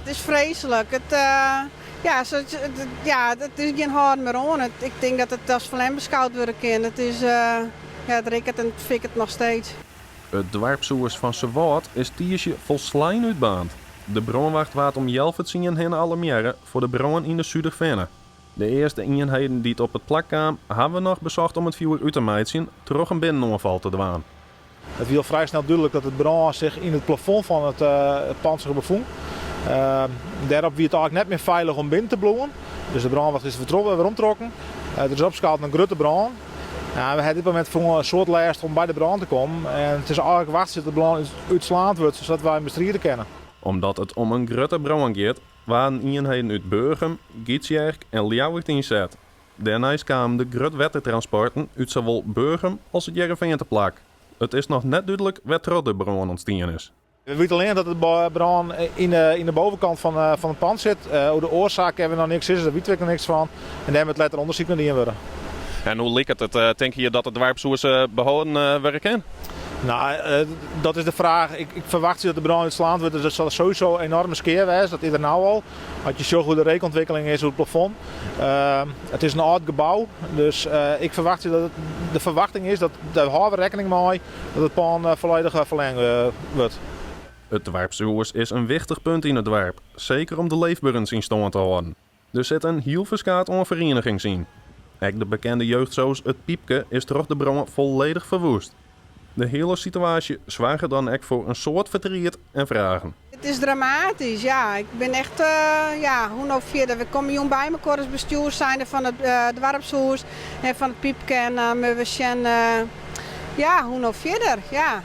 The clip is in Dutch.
het is vreselijk. Het is geen hard meer aan. Ik denk dat het als vlam beschouwd worden kan. Het is, het rekent en fik het nog steeds. Het dwarpsoers van Sewaard is tiersje volslijn uitbaand. De brandwacht waart om 11 hen alarmeren voor de brand in de Zuidervenne. De eerste eenheden die het op het plak kwamen, hebben we nog bezocht om het vuur uit te meiden, terug een binnenoverval te dwaan. Het viel vrij snel duidelijk dat het brand zich in het plafond van het pand zich bevond. Daarop werd het eigenlijk net meer veilig om binnen te bloeien. Dus de brandwacht is weer omtrokken. Er is opgeschaald naar een grote brand. We hebben op dit moment voor een soort lijst om bij de brand te komen. En het is eigenlijk wachten tot de brand uitslaand wordt, zodat wij hem bestrijden kunnen. Omdat het om een grote brand gaat, waren eenheden uit Burgum, Gietsjerk en Ljouwert inzet. Daarna kwamen de grote wettertransporten uit zowel Burgum als het Jereveen te plak. Het is nog net duidelijk waar de brand ontstaan is. We weten alleen dat de brand in de bovenkant van het pand zit. Over de oorzaak hebben we nog niks, daar weten we nog niks van. En daar hebben we het later onderzoek naar die worden. En hoe lijkt het? Denk je dat het dwarpsoers behouden werken? Nou, dat is de vraag. Ik verwacht dat de brand uitslaand wordt, dus dat zal sowieso een enorme skeer zijn. Dat is er nou al. Als je zo goed de reekontwikkeling is op het plafond. Het is een oud gebouw, dus ik verwacht dat de verwachting is dat de houden rekening mee dat het pand volledig verlengd wordt. Het dwarpsoers is een wichtig punt in het dorp, zeker om de leefbaarheid in stand te houden. Er zit een heel verskaat onvereniging in. Ook de bekende jeugdsoos Het Piepke is door de brand volledig verwoest. De hele situatie zwager dan ook voor een soort verdriet en vragen. Het is dramatisch, ja. Ik ben echt, hoe nou verder. We komen jong bij elkaar als bestuur zijn van het dwarpshuis en van het Piepke. En we zijn, hoe nou verder, ja.